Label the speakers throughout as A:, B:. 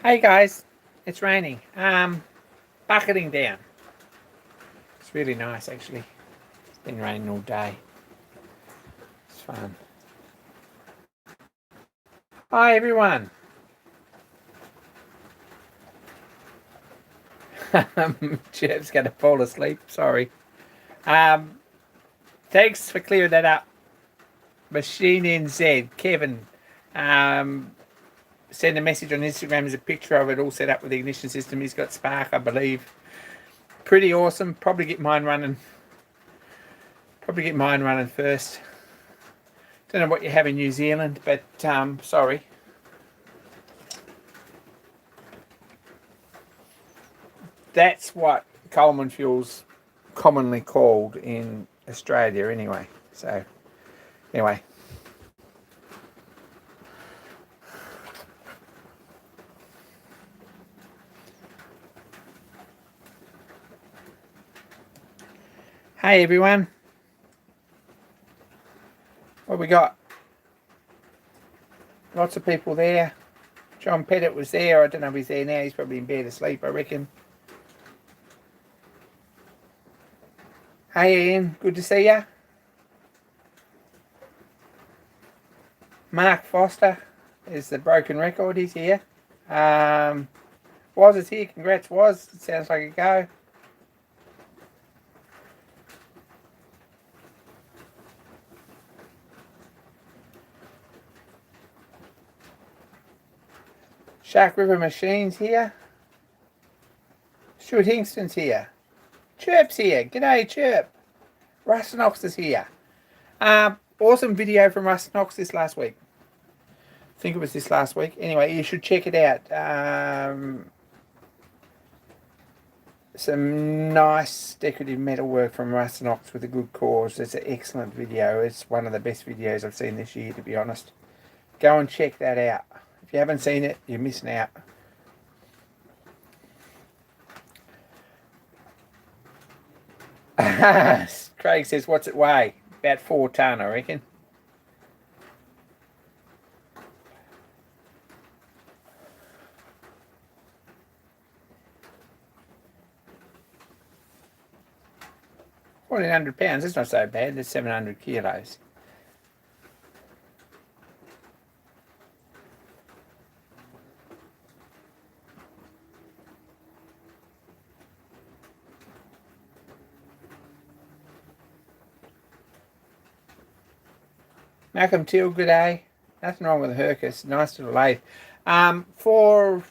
A: Hey guys, it's raining. Bucketing down. It's really nice actually. It's been raining all day. It's fun. Hi everyone. Jeff's gonna fall asleep. Sorry. Um, Thanks for clearing that up. Machine NZ, Kevin. Um, Send a message on Instagram. There's a picture of it all set up with the ignition system. He's got spark, I believe. Pretty awesome. Probably get mine running first. Don't know what you have in New Zealand, but sorry. That's what Coleman fuel's commonly called in Australia anyway. So anyway. Hey everyone. What we got? Lots of people there. John Pettit was there. I don't know if he's there now. He's probably in bed asleep, I reckon. Hey Ian, good to see ya. Mark Foster is the broken record. He's here. Woz is here. Congrats, Woz. It sounds like a go. Shark River Machines here. Stuart Hingston's here. Chirp's here. G'day, Chirp. Russ Knox is here. Awesome video from Russ Knox this last week. I think it was this last week. Anyway, you should check it out. Some nice decorative metalwork from Russ Knox with a good cause. It's an excellent video. It's one of the best videos I've seen this year, to be honest. Go and check that out. If you haven't seen it, you're missing out. Craig says, what's it weigh? About 4 tonne, I reckon. £1,400. That's not so bad. That's 700 kilos. Malcolm Till, good day. Nothing wrong with the Hercus. Nice little lathe. For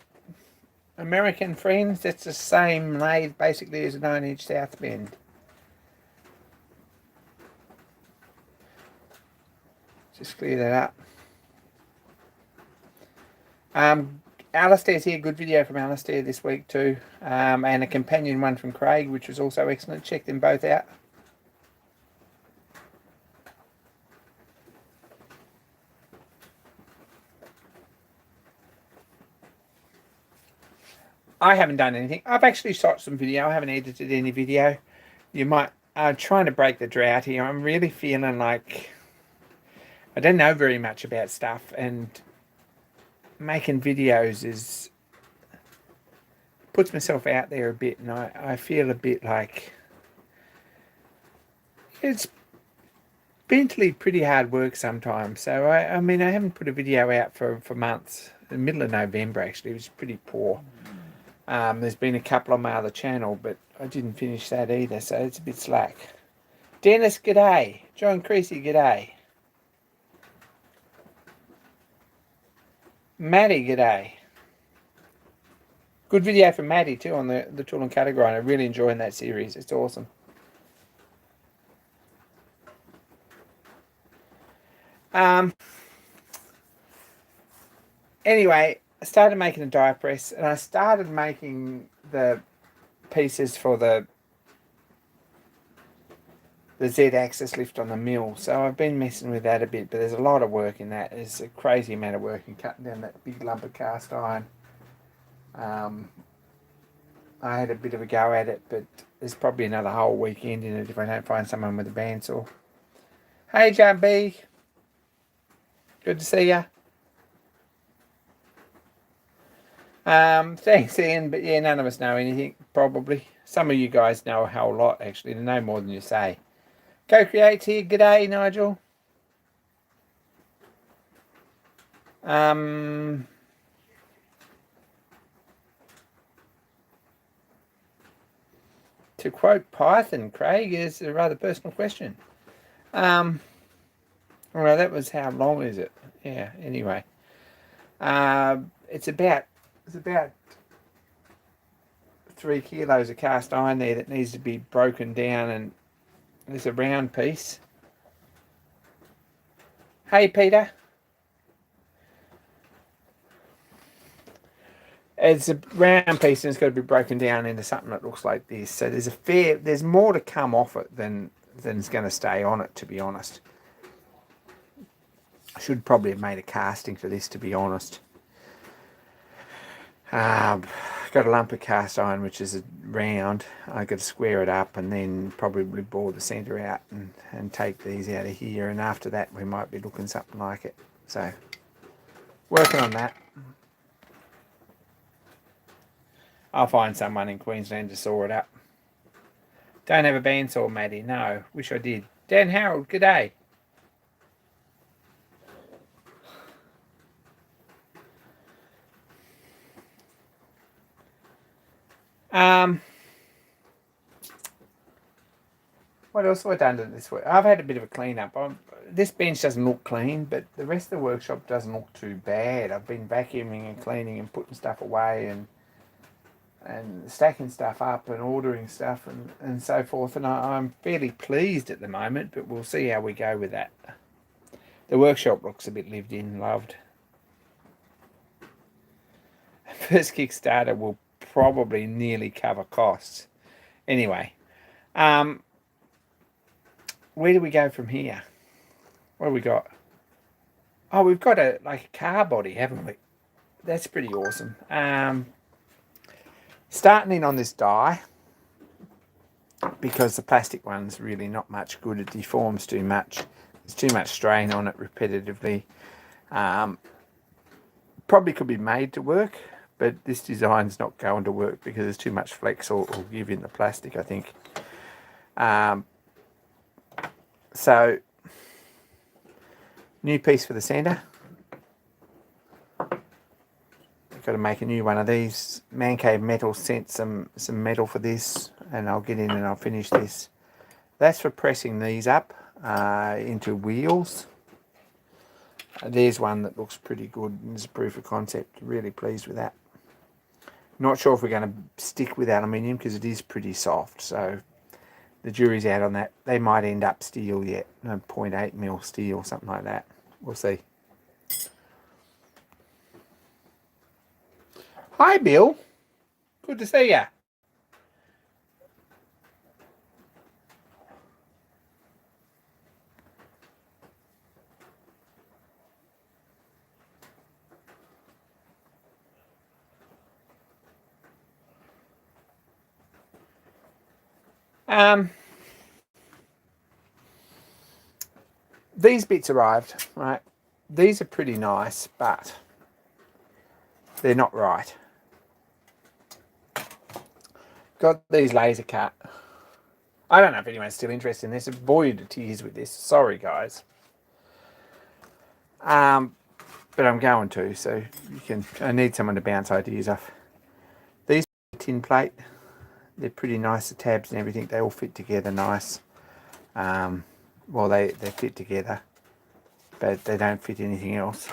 A: American friends, that's the same lathe basically as a 9-inch South Bend. Just clear that up. Alistair's here. Good video from Alistair this week too. And a companion one from Craig, which was also excellent. Check them both out. I haven't done anything. I've actually shot some video. I haven't edited any video. You might... I'm trying to break the drought here. I'm really feeling like I don't know very much about stuff, and making videos is puts myself out there a bit, and I feel a bit like it's mentally pretty hard work sometimes. So I mean I haven't put a video out for months. In the middle of November actually, it was pretty poor. There's been a couple on my other channel, but I didn't finish that either, so it's a bit slack. Dennis, g'day. John Creasy, g'day. Maddie, g'day. Good video from Maddie too on the tool and cutter grinder. Really enjoying that series. It's awesome. Anyway, I started making a die press, and I started making the pieces for the Z-axis lift on the mill. So I've been messing with that a bit, but there's a lot of work in that. There's a crazy amount of work in cutting down that big lump of cast iron. I had a bit of a go at it, but there's probably another whole weekend in it if I don't find someone with a bandsaw. Hey, John B. Good to see ya. Thanks, Ian. But yeah, none of us know anything, probably. Some of you guys know a whole lot, actually. They know more than you say. Co-create here. G'day, Nigel. To quote Python, Craig, is a rather personal question. Well, that was how long is it? Yeah. Anyway, it's about 3 kilos of cast iron there that needs to be broken down, and there's a round piece. Hey, Peter. It's a round piece and it's got to be broken down into something that looks like this. So there's more to come off it than's going to stay on it, to be honest. I should probably have made a casting for this, to be honest. Got a lump of cast iron which is round. I got to square it up and then probably bore the centre out and take these out of here, and after that we might be looking something like it. So working on that. I'll find someone in Queensland to saw it up. Don't have a bandsaw, Maddie. No, wish I did. Dan Harold, g'day. What else have I done this week? I've had a bit of a clean up. This bench doesn't look clean, but the rest of the workshop doesn't look too bad. I've been vacuuming and cleaning and putting stuff away and stacking stuff up and ordering stuff and so forth. And I'm fairly pleased at the moment, but we'll see how we go with that. The workshop looks a bit lived in, loved. First Kickstarter will probably nearly cover costs. Anyway, where do we go from here? What have we got? Oh, we've got a car body, haven't we? That's pretty awesome. Starting in on this die, because the plastic one's really not much good. It deforms too much. There's too much strain on it repetitively. Probably could be made to work, but this design's not going to work because there's too much flex or give in the plastic, I think. So, new piece for the centre. Got to make a new one of these. Man Cave Metal sent some metal for this, and I'll get in and I'll finish this. That's for pressing these up into wheels. There's one that looks pretty good. It's a proof of concept. Really pleased with that. Not sure if we're going to stick with aluminium because it is pretty soft. So the jury's out on that. They might end up steel yet. 0.8 mil steel, something like that. We'll see. Hi, Bill. Good to see you. These bits arrived, right? These are pretty nice, but they're not right. Got these laser cut. I don't know if anyone's still interested in this. I've bored you to tears with this. Sorry, guys. But I'm going to, so you can. I need someone to bounce ideas off. These tin plate. They're pretty nice. The tabs and everything, they all fit together nice. Well, they fit together, but they don't fit anything else.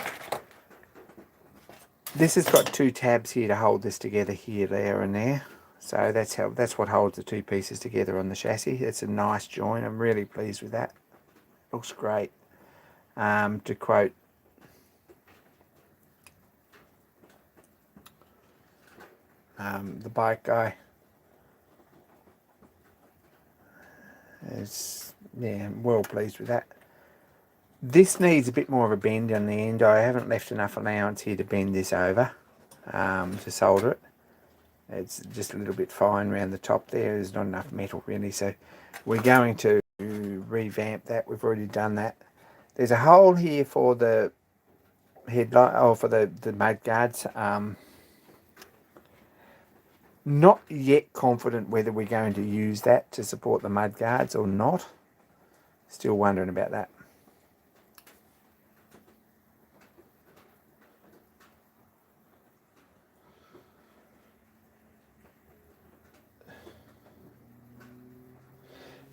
A: This has got 2 tabs here to hold this together, here, there, and there. So that's what holds the 2 pieces together on the chassis. It's a nice joint. I'm really pleased with that. Looks great. To quote the bike guy, I'm well pleased with that. This needs a bit more of a bend on the end. I haven't left enough allowance here to bend this over to solder it. It's just a little bit fine around the top there. There's not enough metal really, so we're going to revamp that. We've already done that. There's a hole here for the headlight, or for the mud guards. Not yet confident whether we're going to use that to support the mud guards or not. Still wondering about that.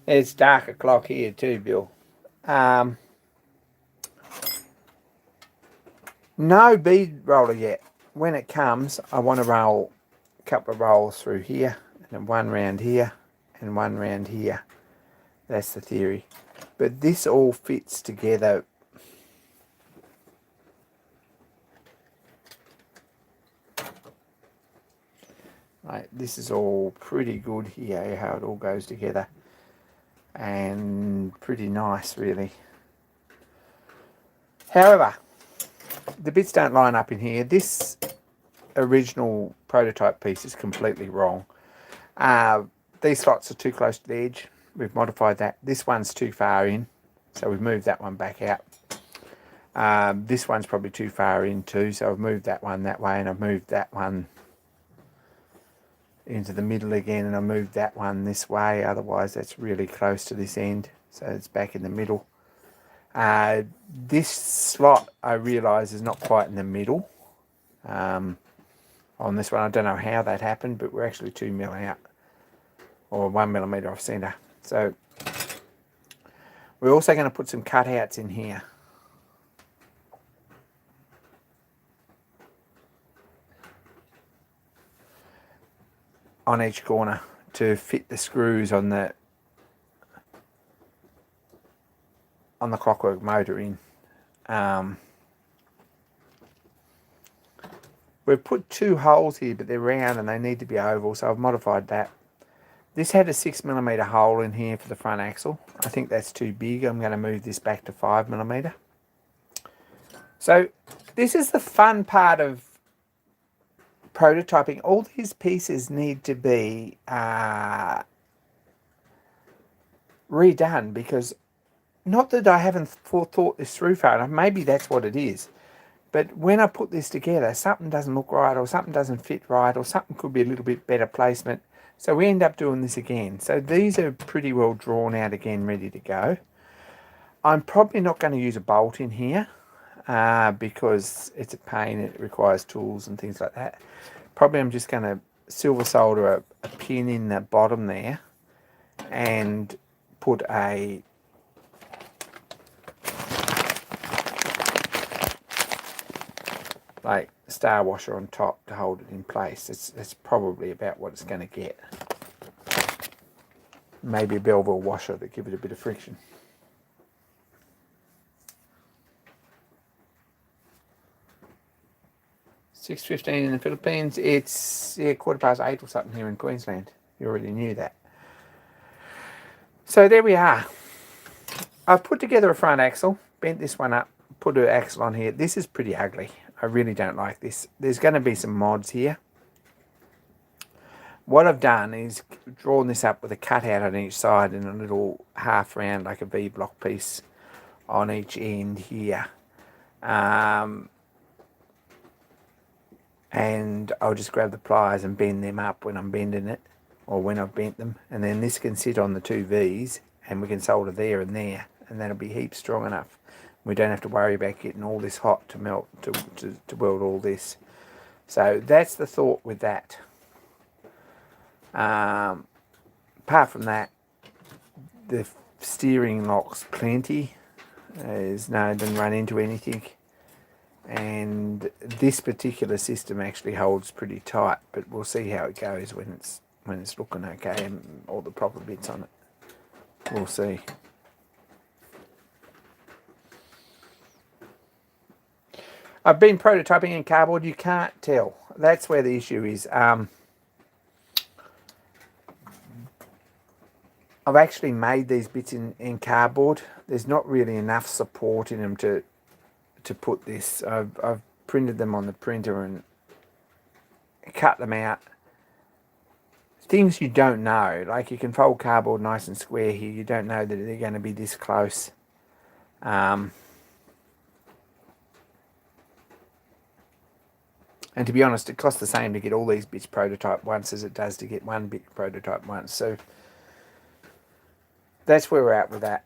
A: It's dark o'clock here too, Bill. No bead roller yet. When it comes, I want to roll a couple of rolls through here, and then one round here, and one round here. That's the theory. But this all fits together. Like, this is all pretty good here, how it all goes together. And pretty nice, really. However, the bits don't line up in here. This original prototype piece is completely wrong. These slots are too close to the edge. We've modified that. This one's too far in, so we've moved that one back out. This one's probably too far in too, so I've moved that one that way, and I've moved that one into the middle again, and I moved that one this way. Otherwise, that's really close to this end, so it's back in the middle. This slot, I realise, is not quite in the middle. On this one, I don't know how that happened, but we're actually 2 mil out, or 1 millimetre off centre. So we're also going to put some cutouts in here. On each corner to fit the screws on the clockwork motor in. We've put 2 holes here, but they're round and they need to be oval, so I've modified that. This had a 6mm hole in here for the front axle. I think that's too big. I'm going to move this back to 5mm. So this is the fun part of prototyping. All these pieces need to be redone, because not that I haven't thought this through far enough, maybe that's what it is, but when I put this together, something doesn't look right, or something doesn't fit right, or something could be a little bit better placement, so we end up doing this again. So these are pretty well drawn out again, ready to go. I'm probably not going to use a bolt in here because it's a pain, it requires tools and things like that. Probably I'm just going to silver solder a pin in the bottom there and put a like star washer on top to hold it in place. That's probably about what it's going to get. Maybe a Belleville washer to give it a bit of friction. $6:15 in the Philippines. It's 8:15 or something here in Queensland. You already knew that. So there we are. I've put together a front axle, bent this one up, put an axle on here. This is pretty ugly. I really don't like this. There's going to be some mods here. What I've done is drawn this up with a cutout on each side and a little half round, like a V-block piece on each end here. And I'll just grab the pliers and bend them up when I'm bending it, or when I've bent them. And then this can sit on the 2 V's, and we can solder there and there, and that'll be heaps strong enough. We don't have to worry about getting all this hot to melt, to weld all this. So that's the thought with that. Apart from that, the steering lock's plenty. There's no, didn't run into anything. And this particular system actually holds pretty tight, but we'll see how it goes when it's looking okay and all the proper bits on it. We'll see. I've been prototyping in cardboard. You can't tell. That's where the issue is. I've actually made these bits in cardboard. There's not really enough support in them to put this. I've printed them on the printer and cut them out. Things you don't know, like you can fold cardboard nice and square here. You don't know that they're going to be this close. And to be honest, it costs the same to get all these bits prototyped once as it does to get one bit prototyped once. So that's where we're at with that.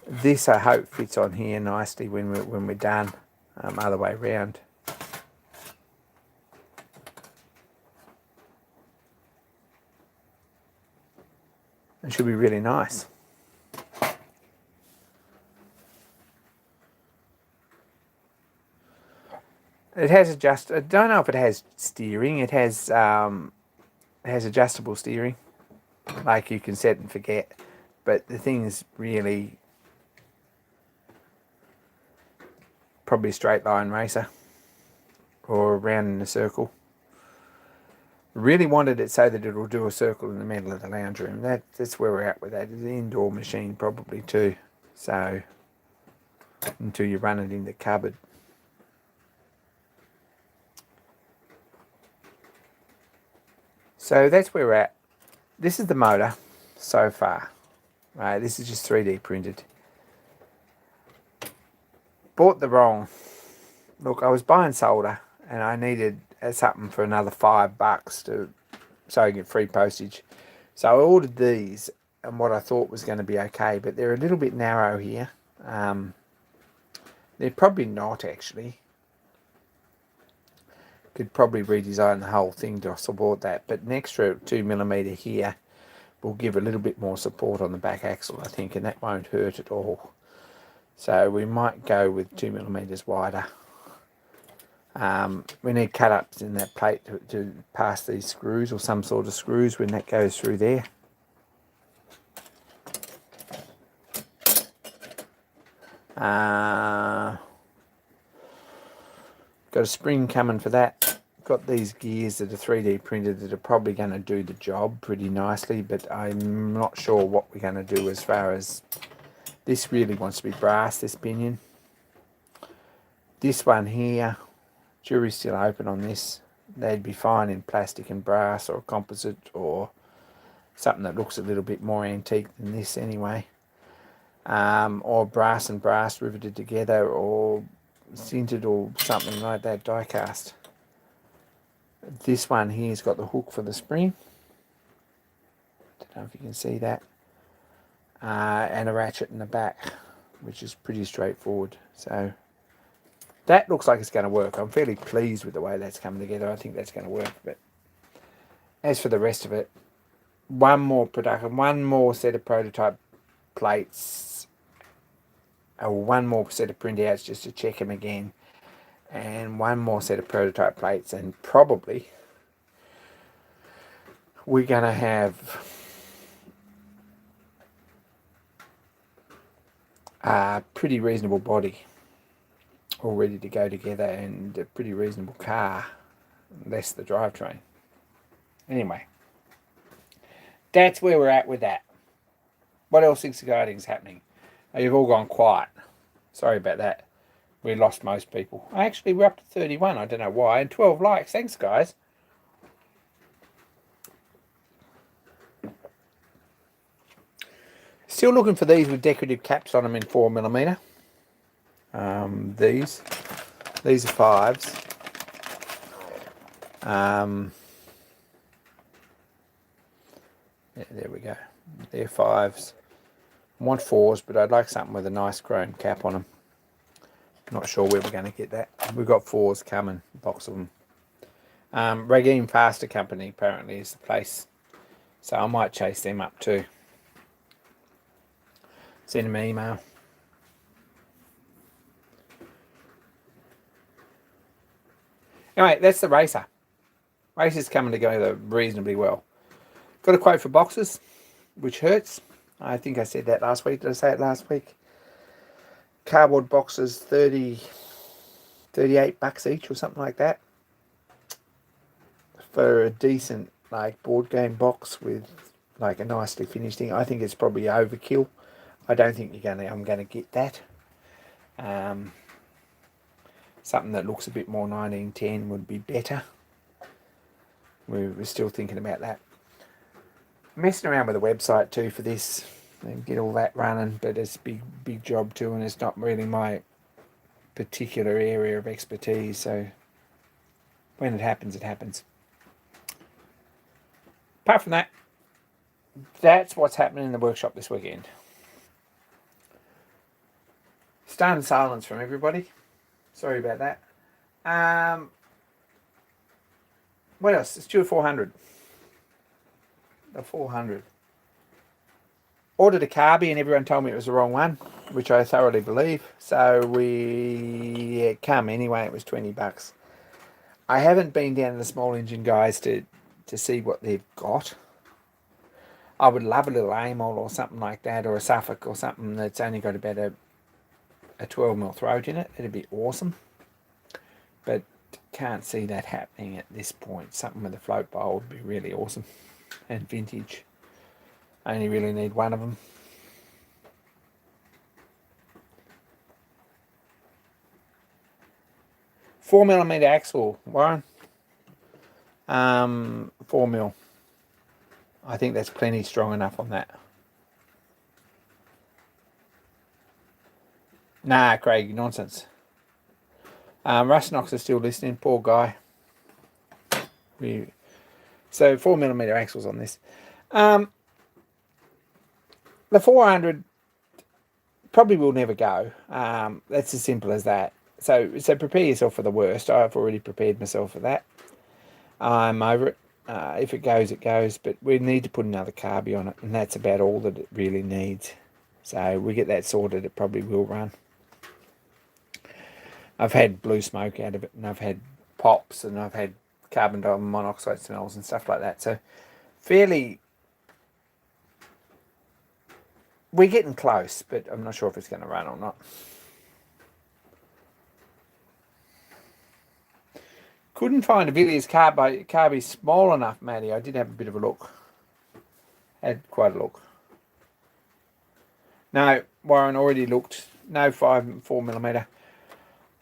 A: This I hope fits on here nicely when we're done. Other way around. It should be really nice. It has I don't know if it has steering. It has adjustable steering, like you can set and forget. But the thing is really probably a straight line racer or round in a circle. Really wanted it so that it'll do a circle in the middle of the lounge room. That's where we're at with that. It's an indoor machine probably too. So until you run it in the cupboard. So that's where we're at. This is the motor so far. Right, this is just 3D printed. Bought the wrong. Look, I was buying solder and I needed something for another $5 so I get free postage. So I ordered these and what I thought was going to be okay, but they're a little bit narrow here. They're probably not actually. Could probably redesign the whole thing to support that, but an extra 2mm here will give a little bit more support on the back axle, I think, and that won't hurt at all. So we might go with 2mm wider. We need cut-ups in that plate to pass these screws, or some sort of screws when that goes through there. Got a spring coming for that. Got these gears that are 3D printed that are probably going to do the job pretty nicely, but I'm not sure what we're going to do as far as... This really wants to be brass, this pinion. This one here, jury's still open on this. They'd be fine in plastic and brass or composite or something that looks a little bit more antique than this anyway. Or brass and brass riveted together, or sintered or something like that, die cast. This one here's got the hook for the spring. Don't know if you can see that. And a ratchet in the back, which is pretty straightforward. So that looks like it's going to work. I'm fairly pleased with the way that's coming together. I think that's going to work. But as for the rest of it, one more set of prototype plates, or one more set of printouts just to check them again, and one more set of prototype plates, and probably we're going to have a pretty reasonable body all ready to go together, and a pretty reasonable car, less the drivetrain. Anyway, that's where we're at with that. What else exciting is happening? You've all gone quiet. Sorry about that. We lost most people. Actually, we're up to 31. I don't know why. And 12 likes. Thanks, guys. Still looking for these with decorative caps on them in 4mm. These are 5s. Yeah, there we go. They're 5s. I want 4s, but I'd like something with a nice chrome cap on them. Not sure where we're going to get that. We've got 4s coming, a box of them. Regime Faster Company apparently is the place, so I might chase them up too. Send them an email. Anyway, that's the racer. Racer's coming together reasonably well. Got a quote for boxes, which hurts. I think I said that last week. Did I say it last week? Cardboard boxes, 38 bucks each or something like that. For a decent board game box with a nicely finished thing. I think it's probably overkill. I don't think I'm gonna get that. Something that looks a bit more 1910 would be better. We're still thinking about that. Messing around with the website too for this and get all that running, but it's a big job too, and it's not really my particular area of expertise, so when it happens, it happens. Apart from that, that's what's happening in the workshop this weekend. Stunned silence from everybody. Sorry about that. What else? It's due 400. The 400. Ordered a Carby and everyone told me it was the wrong one, which I thoroughly believe. So we come anyway. It was $20. I haven't been down to the small engine guys to see what they've got. I would love a little Amol or something like that, or a Suffolk or something that's only got about a 12mm throat in it. It'd be awesome. But can't see that happening at this point. Something with a float bowl would be really awesome. And vintage. I only really need one of them. $4mm axle, Warren. 4mm. I think that's plenty strong enough on that. Nah, Craig, nonsense. Russ Knox is still listening, poor guy. So 4mm axles on this. The 400 probably will never go. That's as simple as that. So prepare yourself for the worst. I've already prepared myself for that. I'm over it. If it goes, it goes. But we need to put another Carby on it, and that's about all that it really needs. So we get that sorted, it probably will run. I've had blue smoke out of it, and I've had pops, and I've had carbon monoxide smells and stuff like that. So fairly, we're getting close, but I'm not sure if it's going to run or not. Couldn't find a Villiers Carby small enough, Matty. I did have a bit of a look. Had quite a look. No, Warren already looked. No 4mm.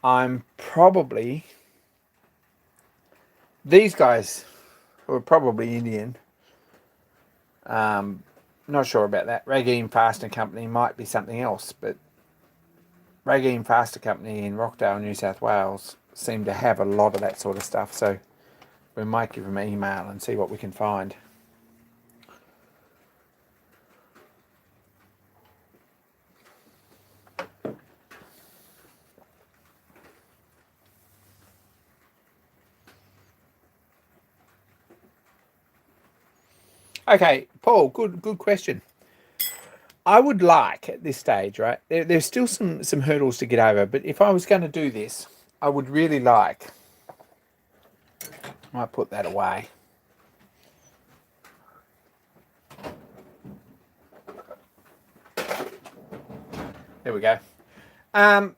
A: I'm probably... These guys who are probably Indian. Not sure about that. Rageen Fastener Company might be something else, but Rageen Fastener Company in Rockdale, New South Wales seem to have a lot of that sort of stuff, so we might give them an email and see what we can find. Okay, Paul, good question. I would like at this stage, right? There's still some hurdles to get over, but if I was going to do this, I would really like... I might put that away. There we go. I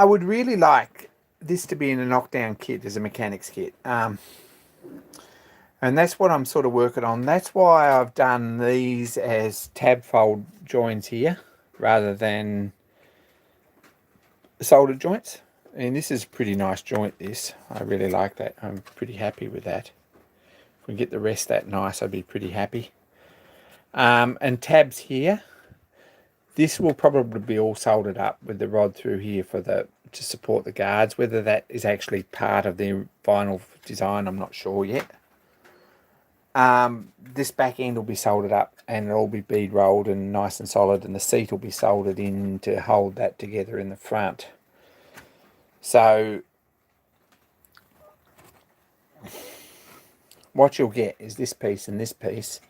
A: would really like this to be in a knockdown kit as a mechanics kit. And that's what I'm sort of working on. That's why I've done these as tab fold joints here rather than soldered joints. And this is a pretty nice joint, this. I really like that. I'm pretty happy with that. If we get the rest that nice, I'd be pretty happy. And tabs here. This will probably be all soldered up with the rod through here to support the guards. Whether that is actually part of the vinyl design, I'm not sure yet. This back end will be soldered up and it'll all be bead rolled and nice and solid, and the seat will be soldered in to hold that together in the front. So what you'll get is this piece and this piece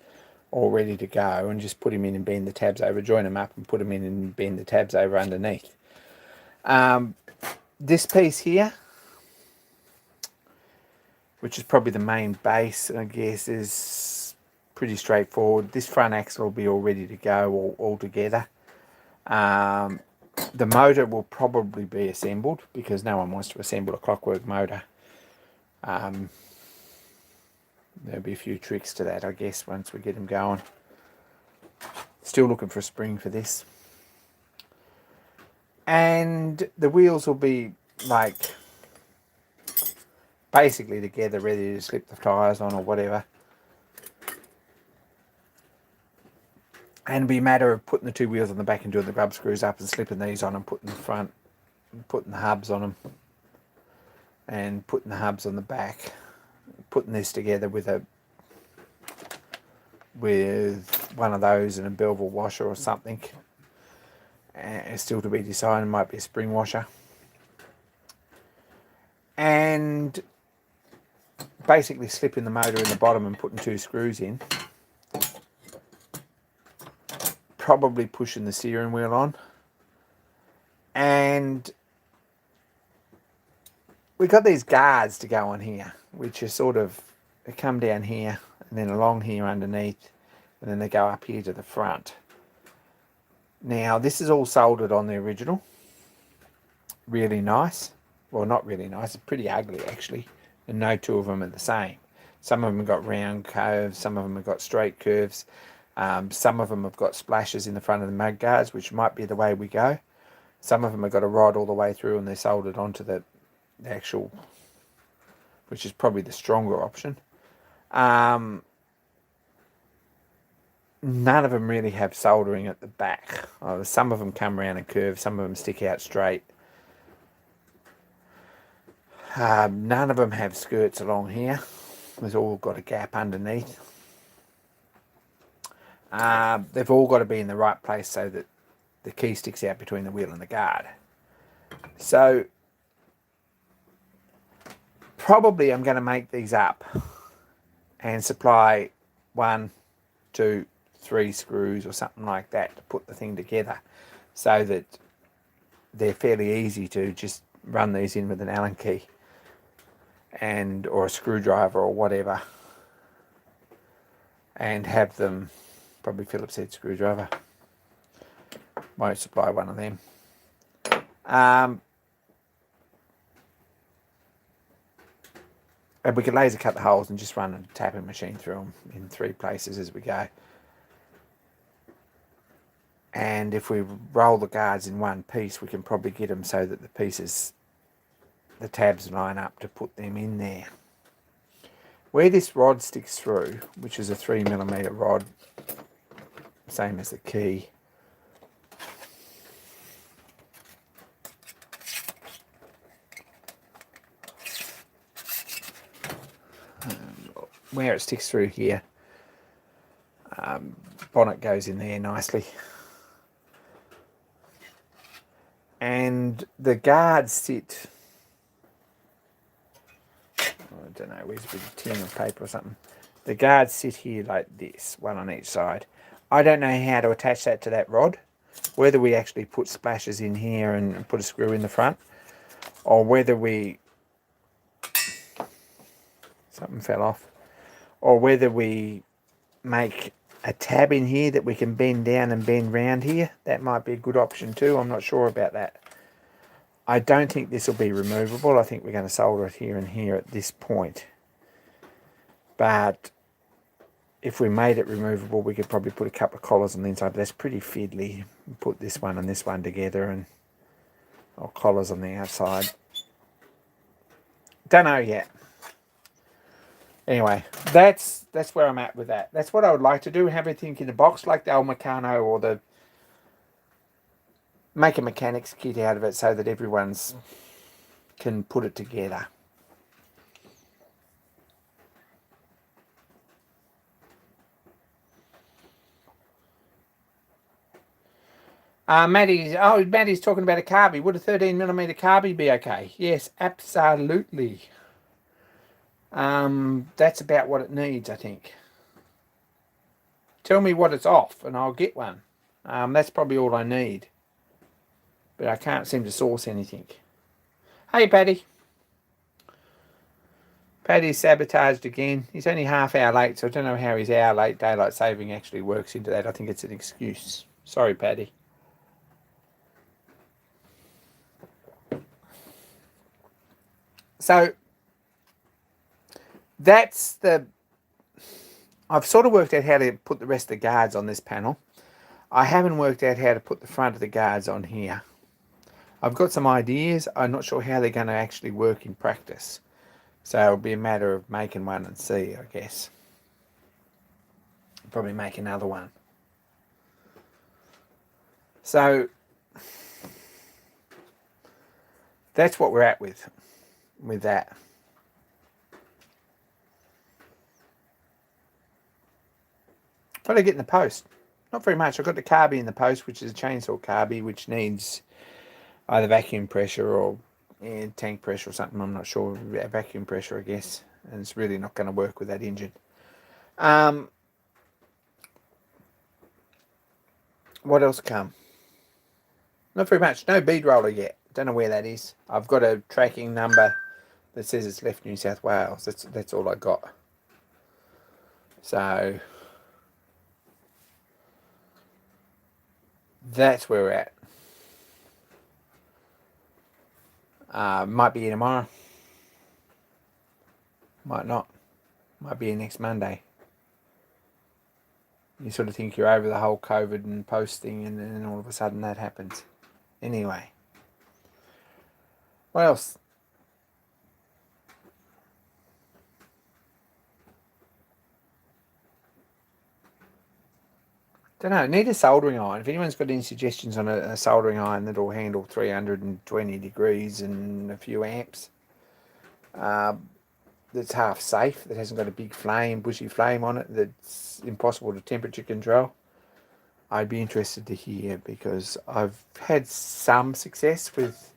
A: all ready to go, and just put them in and bend the tabs over, join them up and put them in and bend the tabs over underneath. This piece here, which is probably the main base, I guess, is pretty straightforward. This front axle will be all ready to go all together. The motor will probably be assembled because no one wants to assemble a clockwork motor. There'll be a few tricks to that, I guess, once we get them going. Still looking for a spring for this. And the wheels will be like basically together, ready to slip the tyres on or whatever. And it'll be a matter of putting the two wheels on the back and doing the grub screws up and slipping these on and putting the front, putting the hubs on them and putting the hubs on the back. putting this together with one of those and a bevel washer or something. It's still to be decided. It might be a spring washer. And basically slipping the motor in the bottom and putting 2 screws in. Probably pushing the steering wheel on. And we've got these guards to go on here, which are sort of, they come down here and then along here underneath, and then they go up here to the front. Now, this is all soldered on the original. Really nice. Well, not really nice. It's pretty ugly, actually. And no two of them are the same. Some of them have got round curves. Some of them have got straight curves. Some of them have got splashes in the front of the mud guards, which might be the way we go. Some of them have got a rod all the way through and they're soldered onto the actual, which is probably the stronger option. None of them really have soldering at the back. Some of them come around a curve, some of them stick out straight. None of them have skirts along here. They've all got a gap underneath. They've all got to be in the right place so that the key sticks out between the wheel and the guard. So probably I'm going to make these up and supply 1, 2, 3 screws or something like that to put the thing together, so that they're fairly easy to just run these in with an Allen key and or a screwdriver or whatever, and have them, probably Phillips head screwdriver, won't supply one of them. And we can laser cut the holes and just run a tapping machine through them in 3 places as we go. And if we roll the guards in one piece, we can probably get them so that the pieces, the tabs line up to put them in there. Where this rod sticks through, which is a 3mm rod, same as the key, where it sticks through here, bonnet goes in there nicely. And the guards sit, I don't know, where's a bit of tin or paper or something. The guards sit here like this, one on each side. I don't know how to attach that to that rod, whether we actually put splashes in here and put a screw in the front, or whether we, something fell off, or whether we make a tab in here that we can bend down and bend round here. That might be a good option too. I'm not sure about that. I don't think this will be removable. I think we're going to solder it here and here at this point. But if we made it removable, we could probably put a couple of collars on the inside. But that's pretty fiddly. Put this one and this one together, and or collars on the outside. Don't know yet. Anyway, that's where I'm at with that. That's what I would like to do. Have everything in a box like the old Meccano, or the make a mechanics kit out of it so that everyone's can put it together. Maddie's talking about a carby. Would a 13mm carby be okay? Yes, absolutely. That's about what it needs, I think. Tell me what it's off and I'll get one. That's probably all I need. But I can't seem to source anything. Hey, Paddy. Paddy's sabotaged again. He's only half hour late, so I don't know how his hour late daylight saving actually works into that. I think it's an excuse. Sorry, Paddy. So that's the... I've sort of worked out how to put the rest of the guards on this panel. I haven't worked out how to put the front of the guards on here. I've got some ideas. I'm not sure how they're going to actually work in practice. So it'll be a matter of making one and see, I guess. Probably make another one. So that's what we're at with that. What did I get in the post? Not very much. I got the carby in the post, which is a chainsaw carby, which needs either vacuum pressure or tank pressure or something. I'm not sure. Vacuum pressure, I guess. And it's really not going to work with that engine. What else come? Not very much. No bead roller yet. Don't know where that is. I've got a tracking number that says it's left New South Wales. That's all I got. So that's where we're at. Might be here tomorrow. Might not. Might be here next Monday. You sort of think you're over the whole COVID and post thing, and then all of a sudden that happens. Anyway. What else? Don't know. Need a soldering iron. If anyone's got any suggestions on a soldering iron that'll handle 320 degrees and a few amps, that's half safe, that hasn't got a big flame, bushy flame on it, that's impossible to temperature control, I'd be interested to hear, because I've had some success with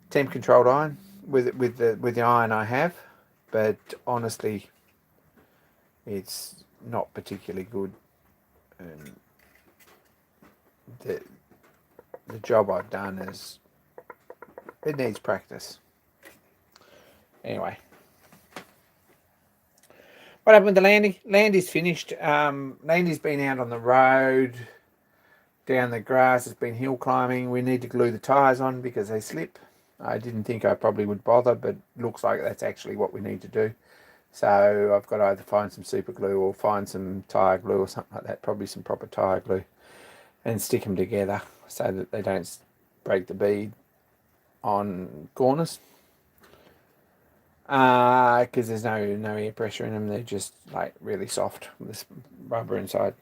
A: temp controlled iron with the iron I have, but honestly, it's not particularly good. And the job I've done is, it needs practice. Anyway, what happened with the Landy? Landy's finished. Landy's been out on the road, down the grass. It's been hill climbing. We need to glue the tyres on because they slip. I didn't think I probably would bother, but looks like that's actually what we need to do. So I've got to either find some super glue or find some tyre glue or something like that, probably some proper tyre glue, and stick them together so that they don't break the bead on corners. Because there's no air pressure in them. They're just like really soft with this rubber inside.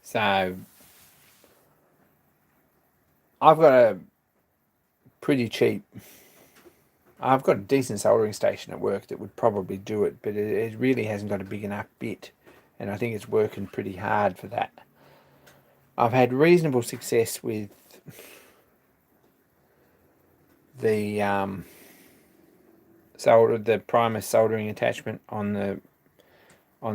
A: So I've got a decent soldering station at work that would probably do it, but it really hasn't got a big enough bit, and I think it's working pretty hard for that. I've had reasonable success with the Primus soldering attachment on the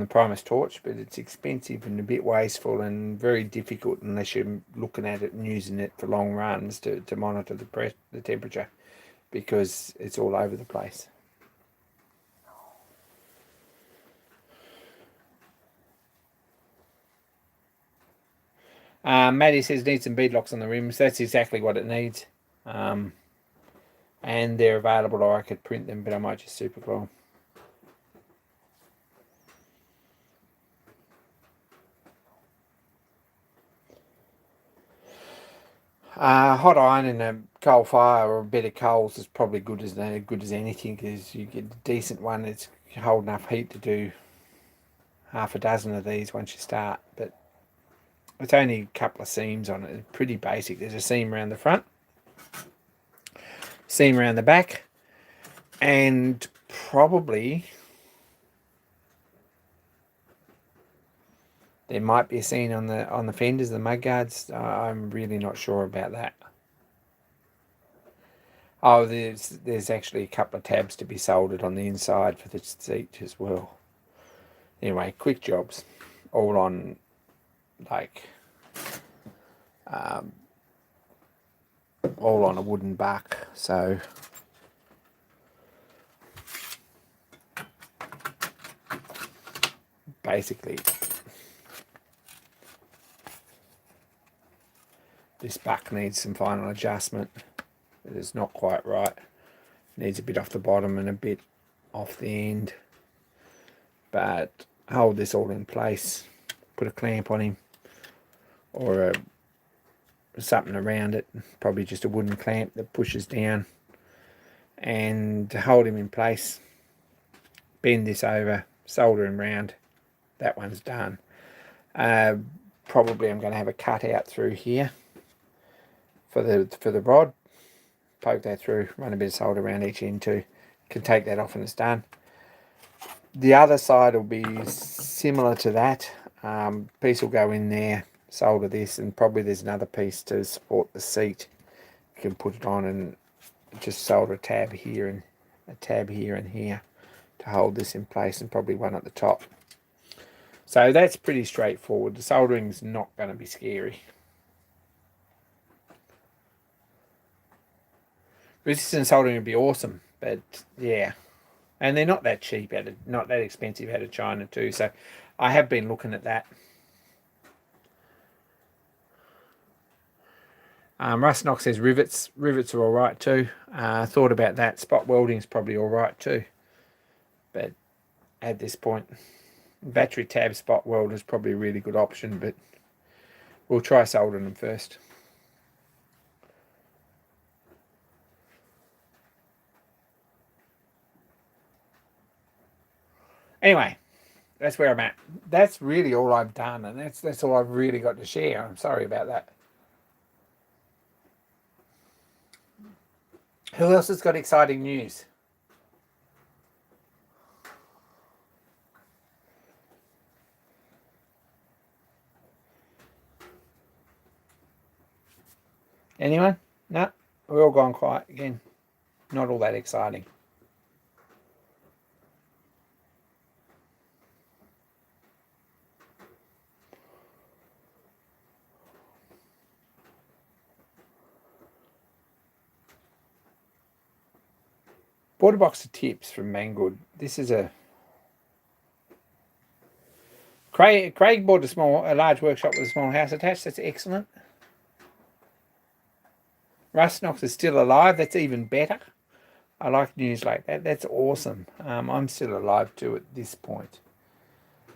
A: Primus torch, but it's expensive and a bit wasteful and very difficult unless you're looking at it and using it for long runs to monitor the temperature, because it's all over the place. Maddie says needs some bead locks on the rims. That's exactly what it needs. And they're available, or I could print them, but I might just super glue them. Hot iron and a coal fire or a bed of coals is probably good as anything, because you get a decent one that's hold enough heat to do half a dozen of these once you start. But it's only a couple of seams on it. It's pretty basic. There's a seam around the front, seam around the back, and probably there might be a seam on the fenders, the mudguards. I'm really not sure about that. Oh, there's actually a couple of tabs to be soldered on the inside for the seat as well. Anyway, quick jobs, all on like all on a wooden buck. So basically, this buck needs some final adjustment. It is not quite right. Needs a bit off the bottom and a bit off the end. But hold this all in place. Put a clamp on him, or something around it. Probably just a wooden clamp that pushes down, and hold him in place. Bend this over, solder him round, that one's done. Probably I'm going to have a cut out through here for the rod. Poke that through, run a bit of solder around each end too. Can take that off and it's done. The other side will be similar to that. Piece will go in there, solder this, and probably there's another piece to support the seat. You can put it on and just solder a tab here and a tab here and here to hold this in place, and probably one at the top. So that's pretty straightforward. The soldering's not going to be scary. Resistance soldering would be awesome, but yeah. And they're not that cheap, not that expensive out of China too. So I have been looking at that. Rustnox says rivets. Rivets are all right too. Thought about that. Spot welding is probably all right too. But at this point, battery tab spot weld is probably a really good option, but we'll try soldering them first. Anyway, that's where I'm at. That's really all I've done, and that's all I've really got to share. I'm sorry about that. Who else has got exciting news? Anyone? No, we're all gone quiet again. Not all that exciting. Bought a box of tips from Banggood. This is a Craig bought a large workshop with a small house attached. That's excellent. Rustnox is still alive. That's even better. I like news like that. That's awesome. I'm still alive too at this point.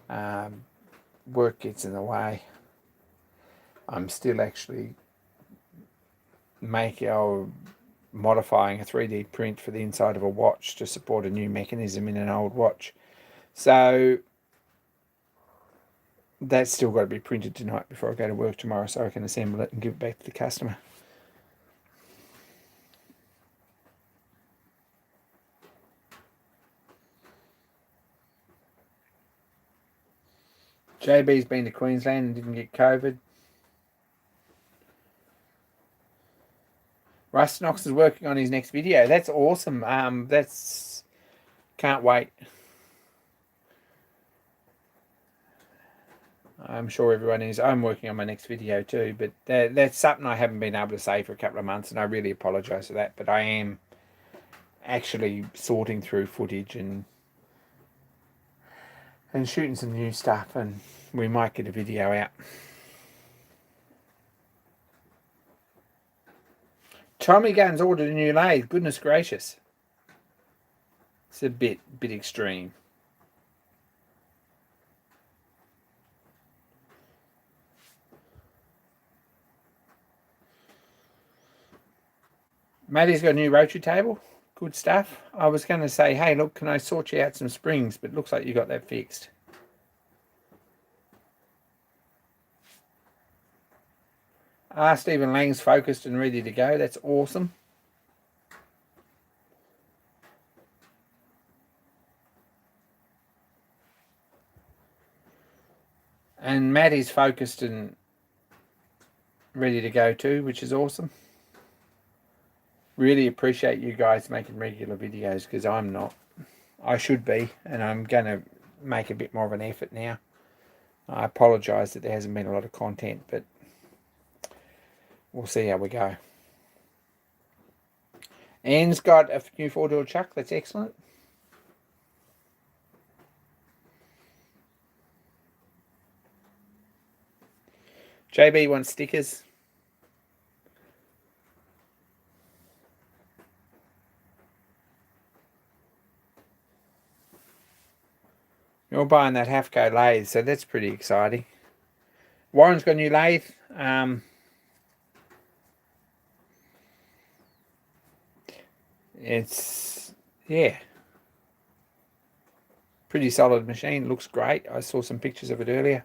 A: Work gets in the way. I'm still actually modifying a 3D print for the inside of a watch to support a new mechanism in an old watch. So that's still got to be printed tonight before I go to work tomorrow, so I can assemble it and give it back to the customer. JB's been to Queensland and didn't get COVID. Rustnox is working on his next video. That's awesome. Can't wait. I'm sure everyone is. I'm working on my next video too, but that's something I haven't been able to say for a couple of months, and I really apologise for that. But I am actually sorting through footage and shooting some new stuff, and we might get a video out. Tommy Guns ordered a new lathe. Goodness gracious. It's a bit extreme. Maddie's got a new rotary table. Good stuff. I was going to say, hey, look, can I sort you out some springs? But it looks like you got that fixed. Stephen Lang's focused and ready to go. That's awesome. And Maddie's focused and ready to go too, which is awesome. Really appreciate you guys making regular videos, because I'm not. I should be, and I'm going to make a bit more of an effort now. I apologise that there hasn't been a lot of content, but we'll see how we go. Anne's got a new 4-door chuck. That's excellent. JB wants stickers. You're buying that Hafco lathe, so that's pretty exciting. Warren's got a new lathe. Yeah. Pretty solid machine, looks great. I saw some pictures of it earlier.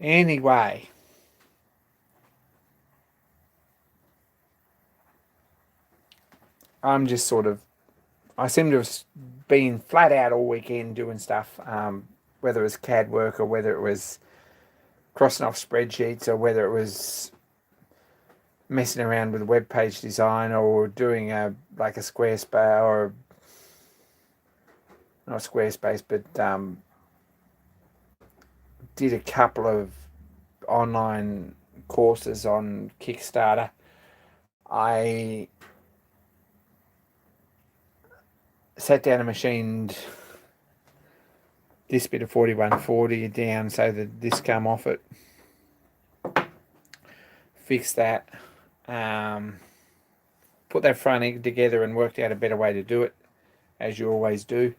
A: Anyway, I'm just sort of, I seem to have been flat out all weekend doing stuff, whether it was CAD work or whether it was crossing off spreadsheets or whether it was messing around with web page design or doing like a Squarespace, or not Squarespace, but did a couple of online courses on Kickstarter. I sat down and machined this bit of 4140 down so that this come off it. Fix that. Put that front end together and worked out a better way to do it, as you always do.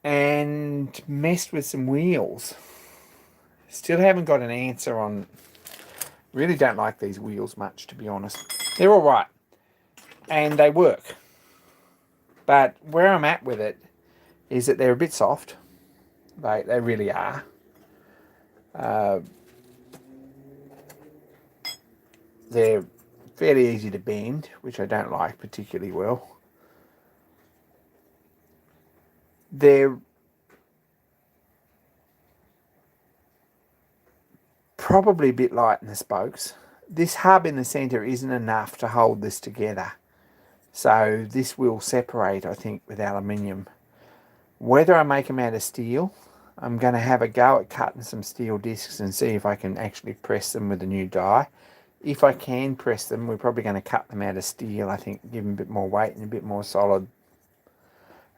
A: And messed with some wheels. Still haven't got an answer on... Really don't like these wheels much, to be honest. They're all right. And they work. But where I'm at with it is that they're a bit soft. They really are. They're fairly easy to bend, which I don't like particularly well. They're probably a bit light in the spokes. This hub in the centre isn't enough to hold this together. So this will separate, I think, with aluminium. Whether I make them out of steel, I'm going to have a go at cutting some steel discs and see if I can actually press them with a new die. If I can press them, we're probably going to cut them out of steel, I think, give them a bit more weight and a bit more solid.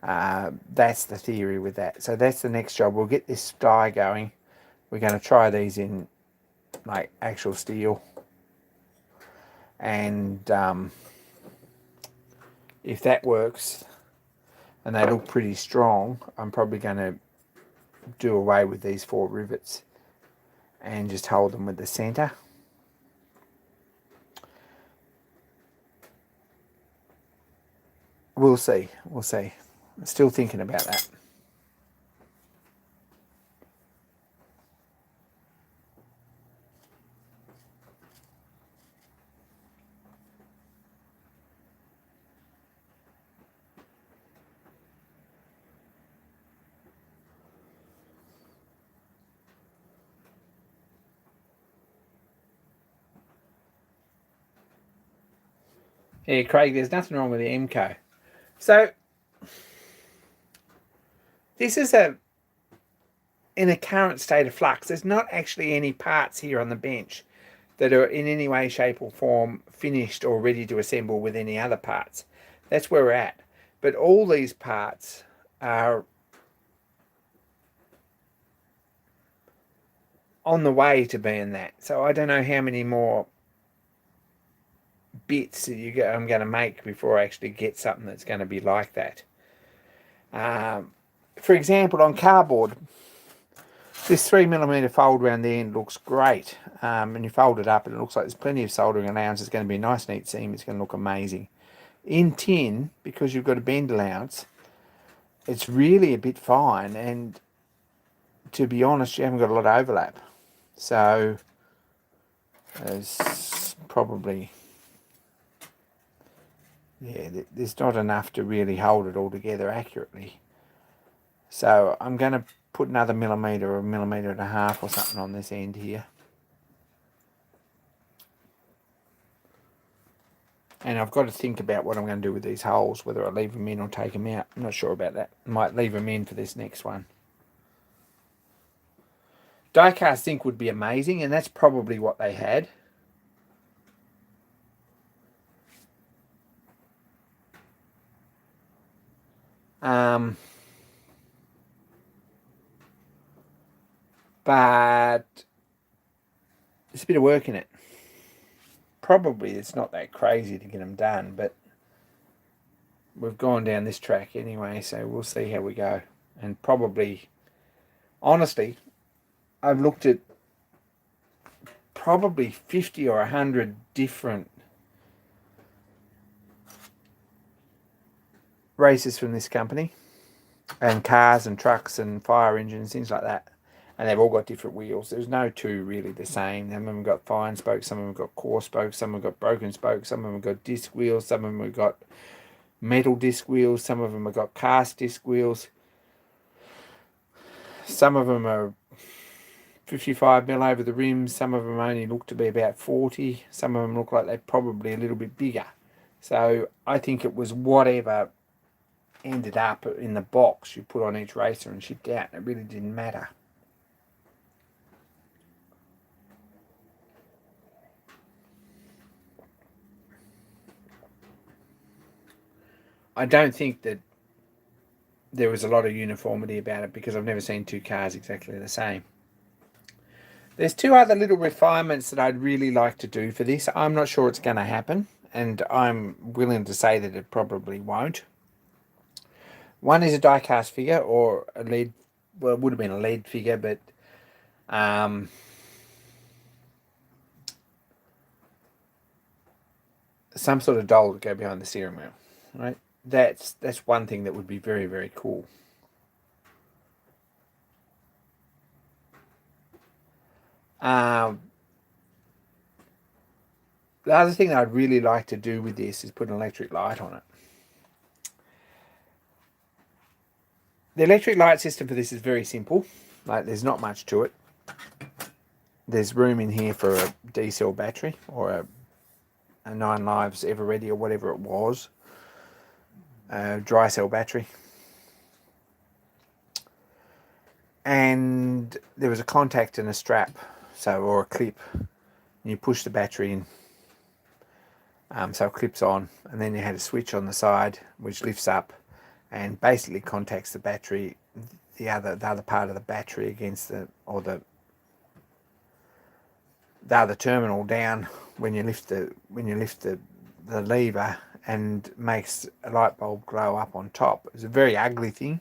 A: That's the theory with that. So that's the next job. We'll get this die going. We're going to try these in like actual steel. And if that works and they look pretty strong, I'm probably going to do away with these 4 rivets and just hold them with the center. We'll see. We'll see. I'm still thinking about that. Yeah, Craig, there's nothing wrong with the MCO. So, this is in a current state of flux. There's not actually any parts here on the bench that are in any way, shape or form finished or ready to assemble with any other parts. That's where we're at. But all these parts are on the way to being that. So I don't know how many more bits that I'm going to make before I actually get something that's going to be like that. For example, on cardboard, this 3mm fold around the end looks great. And you fold it up and it looks like there's plenty of soldering allowance. It's going to be a nice neat seam. It's going to look amazing. In tin, because you've got a bend allowance, it's really a bit fine, and to be honest, you haven't got a lot of overlap. So there's probably, yeah, there's not enough to really hold it all together accurately. So I'm going to put another millimetre or 1.5 millimetres or something on this end here. And I've got to think about what I'm going to do with these holes, whether I leave them in or take them out. I'm not sure about that. I might leave them in for this next one. Die-cast zinc would be amazing, and that's probably what they had. But there's a bit of work in it. Probably it's not that crazy to get them done, but we've gone down this track anyway, so we'll see how we go. And probably, honestly, I've looked at probably 50 or 100 different races from this company, and cars and trucks and fire engines, things like that. And they've all got different wheels. There's no two really the same. Some of them got fine spokes, some of them got core spokes, some of them got broken spokes, some of them got disc wheels, some of them have got metal disc wheels, some of them have got cast disc wheels. Some of them are 55mm over the rims, some of them only look to be about 40, some of them look like they're probably a little bit bigger. So I think it was whatever ended up in the box you put on each racer and shipped out. It really didn't matter. I don't think that there was a lot of uniformity about it because I've never seen two cars exactly the same. There's two other little refinements that I'd really like to do for this. I'm not sure it's going to happen, and I'm willing to say that it probably won't. One is a die-cast figure, or a lead, well, it would have been a lead figure, but some sort of doll to go behind the steering wheel, right? That's one thing that would be very, very cool. The other thing that I'd really like to do with this is put an electric light on it. The electric light system for this is very simple. Like, there's not much to it. There's room in here for a D-cell battery or a 9 Lives Everready or whatever it was. Dry cell battery. And there was a contact and a strap, or a clip. And you push the battery in. So it clips on, and then you had a switch on the side which lifts up and basically contacts the battery, the other part of the battery against the other terminal down when you lift the lever, and makes a light bulb glow up on top. It was a very ugly thing.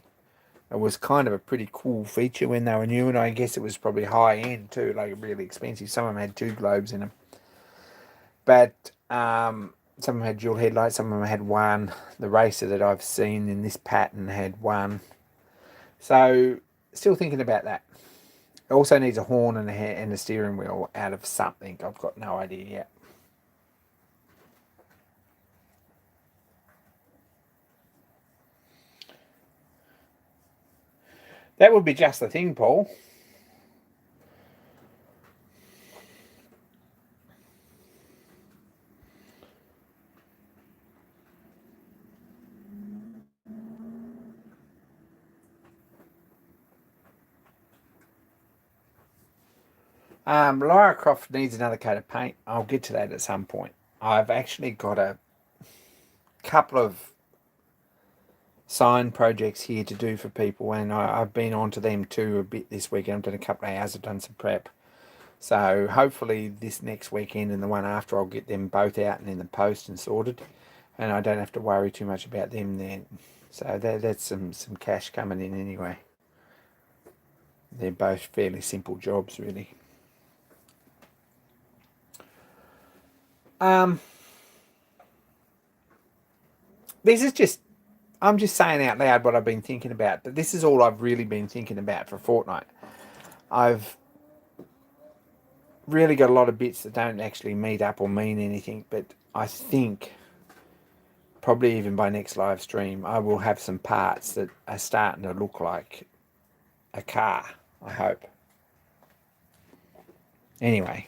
A: It was kind of a pretty cool feature when they were new, and I guess it was probably high end too, like really expensive. Some of them had 2 globes in them, but some of them had dual headlights, some of them had one. The racer that I've seen in this pattern had one. So still thinking about that. It also needs a horn and a steering wheel out of something. I've got no idea yet. That would be just the thing, Paul. Lara Croft needs another coat of paint. I'll get to that at some point. I've actually got a couple of sign projects here to do for people, and I've been on to them too a bit this weekend. I've done a couple of hours, I've done some prep. So hopefully this next weekend and the one after, I'll get them both out and in the post and sorted, and I don't have to worry too much about them then. So that's some cash coming in anyway. They're both fairly simple jobs, really. This is just, I'm just saying out loud what I've been thinking about, but this is all I've really been thinking about for a fortnight. I've really got a lot of bits that don't actually meet up or mean anything, but I think probably even by next live stream I will have some parts that are starting to look like a car, I hope. Anyway,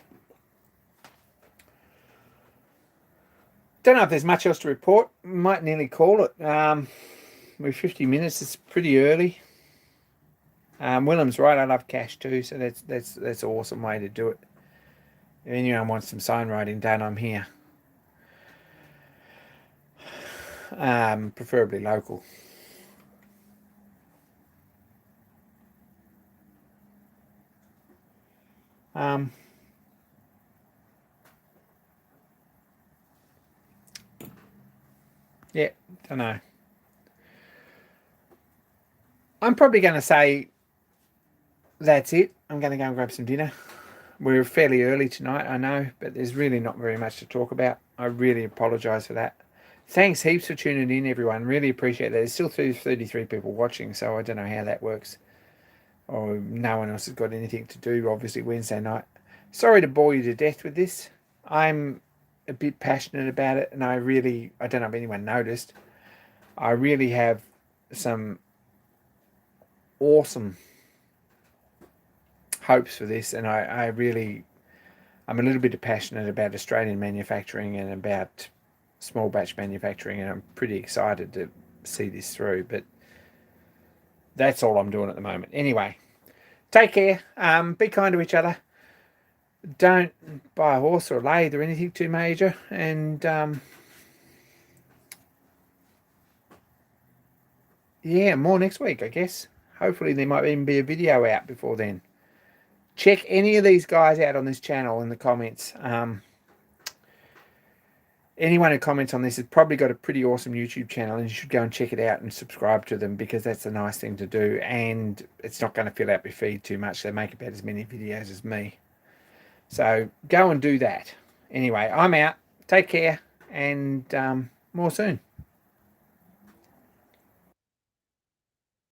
A: don't know if there's much else to report. Might nearly call it. We're 50 minutes. It's pretty early. Willem's right. I love cash too, so that's an awesome way to do it. If anyone wants some sign writing done, I'm here. Preferably local. Yeah, don't know. I'm probably going to say that's it. I'm going to go and grab some dinner. We're fairly early tonight, I know, but there's really not very much to talk about. I really apologise for that. Thanks heaps for tuning in, everyone. Really appreciate that. There's still 33 people watching, so I don't know how that works. Or no one else has got anything to do, obviously, Wednesday night. Sorry to bore you to death with this. I'm a bit passionate about it, and I don't know if anyone noticed, I really have some awesome hopes for this, and I'm a little bit passionate about Australian manufacturing and about small batch manufacturing, and I'm pretty excited to see this through, but that's all I'm doing at the moment. Anyway, take care. Be kind to each other. Don't buy a horse or a lathe or anything too major, and yeah, more next week, I guess. Hopefully there might even be a video out before then. Check any of these guys out on this channel in the comments. Anyone who comments on this has probably got a pretty awesome YouTube channel, and you should go and check it out and subscribe to them, because that's a nice thing to do, and it's not going to fill out your feed too much. They make about as many videos as me. So go and do that. Anyway, I'm out. Take care, and more soon.